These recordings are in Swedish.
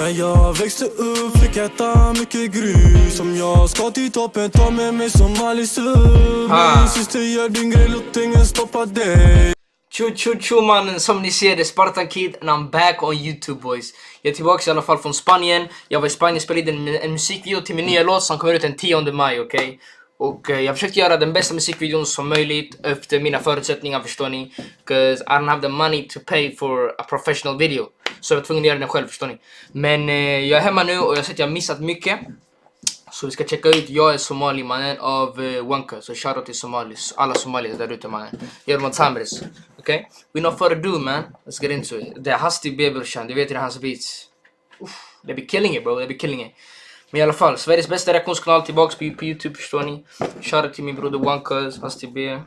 När jag växte upp fick jag äta mycket grus. Om jag ska till toppen, ta med mig som Alice. Min syster gör din grej, låt ingen stoppa dig. Tjo mannen, som ni ser det är Spartan Kid and I'm back on YouTube boys. Jag är tillbaka i alla fall från Spanien. Jag var i Spanien och spelade en musikvideo till min nya låt som kommer ut den 10 maj, okej? Och jag försökte göra den bästa musikvideon som möjligt efter mina förutsättningar, förstår ni? Because I don't have the money to pay for a professional video. Så jag var tvungen att göra den själv, förstår ni? Men jag är hemma nu och jag har sett att jag har missat mycket. Så vi ska checka ut Jag är Somali mannen av Wanka. Så shoutout till Somalis, alla Somalis där ute mannen. Gör man Tamris, okej? We not further ado man, let's get into it. Det är Hasti B brorsan, du vet det är hans beats. They be killing it bro, they be killing it. Men i alla fall, Sveriges bästa reaktionskanal tillbaks på YouTube, förstår ni? Shoutout till min broder Wankas, Hasti B.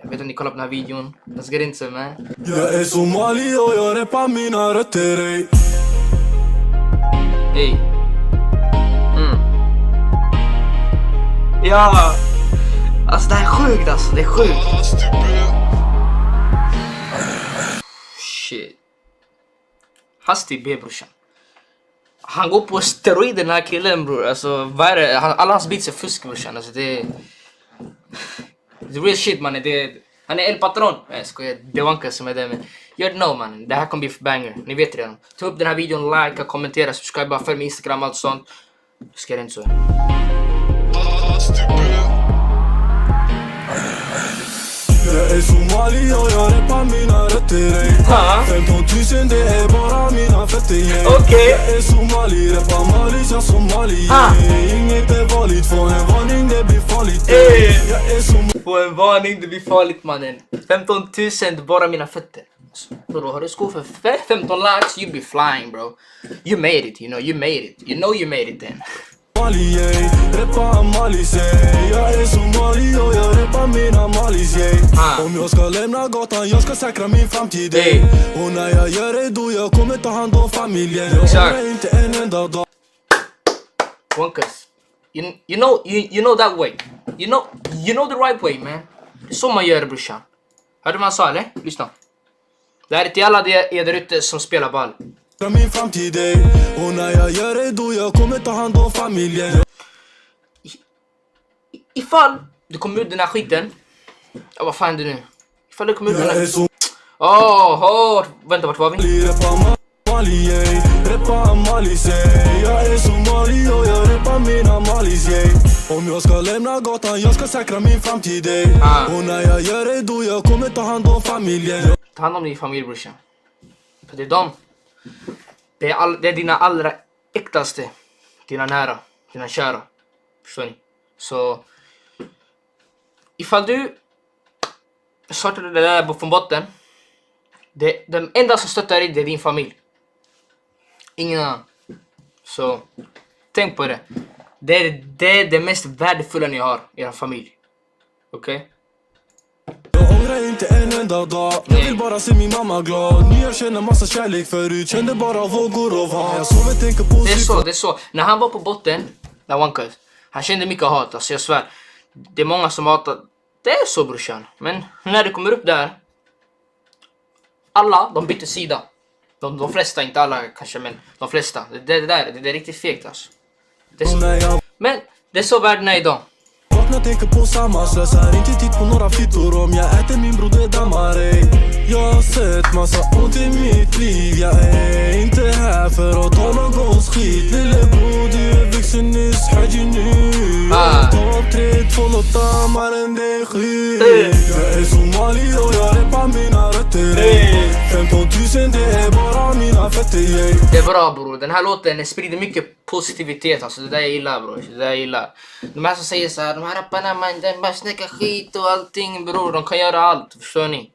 Jag vet att ni kollar på den här videon. Let's get into it man. Jag är somali och jag rappar mina rötter, ey. Hey. Ja, alltså det här är sjukt alltså, det är sjukt. Shit. Hasti B brorsan. Han går på steroider den här killen bror. Alltså vad är det? Alla hans beats är fusk brorsan. Alltså det är real shit man. Han är El Patron. Jag skojar, det är Wanka som är det. Men you know man, det här kommer bli för banger. Ni vet redan. Ta upp den här videon, like, kommentera, subscribe, följ mig Instagram, allt sånt. Ska det inte så. Jag är somali och jag rappar mina rötter, ey. 15 000 det är bara mina fötter, ey. Okej. Jag är somali, rappar malis, jag somali, ey. Inget är vanligt, få en varning det blir farligt, ey. Jag är somali. Få en varning, det blir farligt mannen. 15 000 bara mina fötter. Bro, har du skor för 15 lax, you be flying bro. You made it, you know you made it. You know you made it then. Rappa malis, jag är somali och jag rappar mina malis, om jag ska lämna gatan, jag ska säkra min framtid, och när jag gör det då jag kommer ta hand om familjen. Jag har inte en enda dag. Wankas, you know that way. You know the right way man. Det är så man gör det brorsan. Hörde man sa eller? Lyssna. Det här är till alla er där ute som spelar ball. Min framtid, och när jag gör det då jag kommer ta hand om familjen. Ifall du kommer ut den här skiten. Ja, vad fan är det nu? Ifall du kommer ut den här... vänta, vart var vi? Rappa malis, jag är somali och jag rappar mina malis, om jag ska lämna gatan, jag ska säkra min framtid, och när jag gör det då jag kommer ta hand om familjen. Ta hand om din familj brorsan. För det är dem. Det är dina allra äktaste. Dina nära, dina kära. Förstår ni? Så ifall du startade det där från botten, den enda som stöttar dig, det är din familj. Ingen annan. Så tänk på det. Det är det mest värdefulla ni har, era familj. Okej? Jag ångrar inte en enda dag. Jag vill bara se min mamma glad. Ni jag känner massa kärlek förut. Kände bara vågor av hat. Jag sover, tänker på det är så. När han var på botten, när Wanka, han kände mycket hat. Alltså jag svär. Det är många som hatar. Det är så brorsan. Men när det kommer upp där, alla, de byter sida. De flesta, inte alla kanske, men de flesta. Det är riktigt fegt alltså. Men det är så världen är idag. Jag tänker på samma, slösar inte tid på några fittor. Om jag äter min broder dammar, ey. Jag har sett massa ont i mitt liv. Jag är inte här för att ta någons skit. Lillebror, du är vuxen nyss, haji nu. Topp 3, 2, låta mannen det är skit. Jag är somali och jag rappar mina rötter, ey. 15 000 det är bara mina fötter, ey. Det är bra bror, den här låten sprider mycket positivitet, alltså det där jag gillar bror, det där jag gillar. De här som säger så här, de här rapparna man, den bara snackar skit och allting bror, de kan göra allt, förstår ni?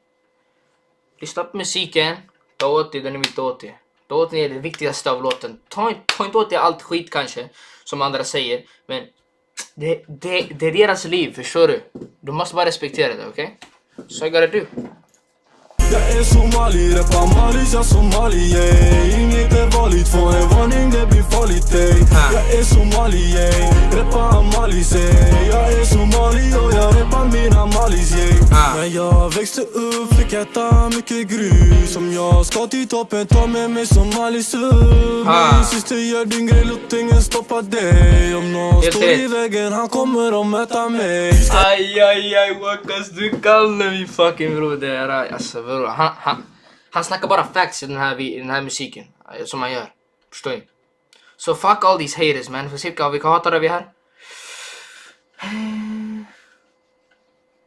Lyssna på musiken, ta åt det, den är mitt åt det. Ta åt det är det viktigaste av låten. Ta inte åt det allt skit kanske, som andra säger, men det är deras liv, förstår du? Du måste bara respektera det, okej? Så jag gotta do. Jag är somali, rappar malis, jag somali, inget är vanligt, få en varning det blir farligt. farligt ey. Jag är somali ey, reppar malis ey. Jag är somali och jag reppar mina malis ey. När jag växte upp fick jag äta mycket grus. Om jag ska till toppen, ta med mig somalis upp. Min syster gör din grej, låt ingen stoppa dig. Om någon står i vägen, han kommer att möta mig. Aj, Wakas, du kallar mig fucking broder. Alltså bror, han snackar bara facts i den här musiken som han gör. Förstår ni? Så fuck all these haters man. För cirka vilka hatare vi här?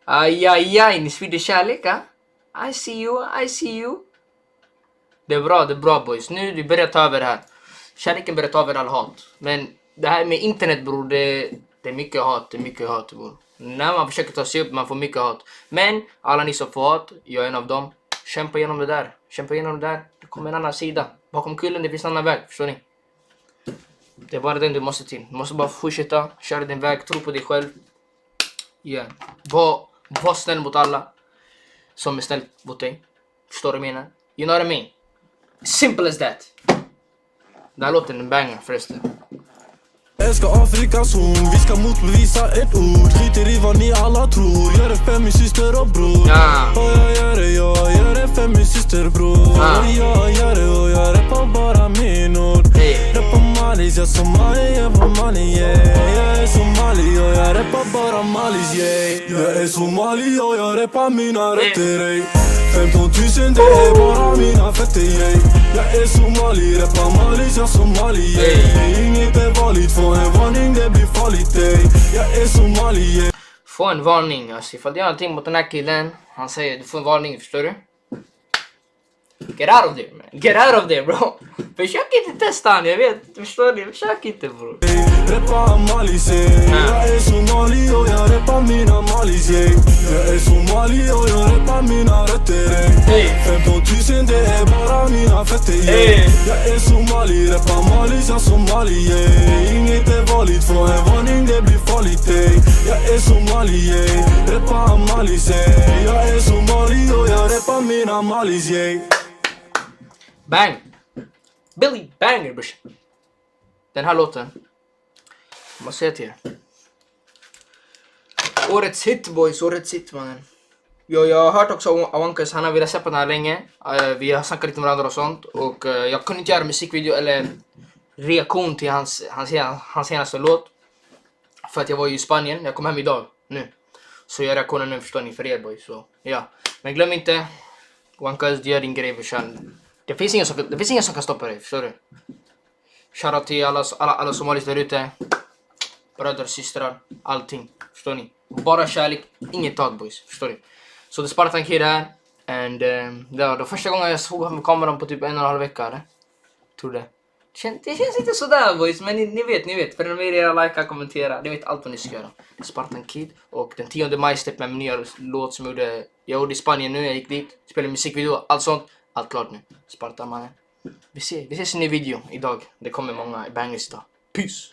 Aj, ni svider kärlek, ha? I see you. Det är bra boys. Nu vi börjar ta över det här. Kärleken börjar ta över all hat. Men det här med internet bror, det är mycket hat, bror. När man försöker ta sig upp, man får mycket hat. Men alla ni som får hat, jag är en av dem. Kämpa igenom det där. Det kommer en annan sida. Bakom kullen det finns en annan väg, förstår ni? Det är bara den du måste till. Du måste bara fortsätta, köra din väg, tro på dig själv. Yeah. Var snäll mot alla som är snäll mot dig. Förstår du vad jag menar? You know what I mean? Simple as that. Det här låter en banger förresten. Älskar Afrikas horn, vi ska motbevisa ett ord. Skiter i vad ni alla tror. Gör det för min syster och bror. Och jag gör det för min syster bror. Jag gör det och jag rappar bara min ord. Rappar malis, jag somali, jag var mali, yeah. Jag är somali och jag rappar bara malis, yeah. Jag är somali och jag rappar mina rötter, ey. 15 000 det är bara mina fötter, ey. Jag är somali, rappar malis, jag somali, yeah. Inget är vanligt, få en varning, det blir farligt, ey. Jag är somali, yeah. Få en varning, alltså ifall det är någonting mot den här killen. Han säger du får en varning, förstår du? Get out of there man, get out of there bro. Försök inte testa han, jag vet, förstår ni? Försök inte bro. Reppar malis, jag är somali och jag reppar mina malis, jag är somali och jag reppar mina rötter, 15 000 det är bara mina fötter, jag är somali, reppar malis, jag somali, inget är vanligt, få en varning, det blir farligt, jag är somali, reppar malis, jag är somali och jag reppar mina malis, Bang! Billy Banger brorsan. Den här låten, jag måste säga till er. Årets hit boys, årets hit mannen. Jag har hört också om Awankas, han har velat släppa den här länge. Vi har snackat lite med varandra och sånt. Och jag kunde inte göra musikvideo eller reaktion till hans senaste låt. För att jag var ju i Spanien, jag kom hem idag nu. Så jag reaktionen nu, förstår ni, för er boys. Så ja, men glöm inte, Awankas, gör din grej brorsan. Det finns ingen som kan stoppa dig, förstår du? Shoutout till alla somalis där ute. Bröder, systrar, allting. Förstår ni? Bara kärlek, inget hat boys, förstår ni? Så det är Spartan Kid här. And det var första gången jag såg honom med kameran på typ 1,5 vecka, eller? Tror det. Det känns inte sådär boys, men ni vet. Prenumerera, likea, kommentera. Ni vet allt vad ni ska göra. Det är Spartan Kid. Och den 10 maj släppte jag min nya låt som jag gjorde i Spanien nu. Jag gick dit, spelade musikvideo, allt sånt. Allt klart nu. Spartan mannen. Vi ses i en ny video idag. Det kommer många bangers idag. Peace!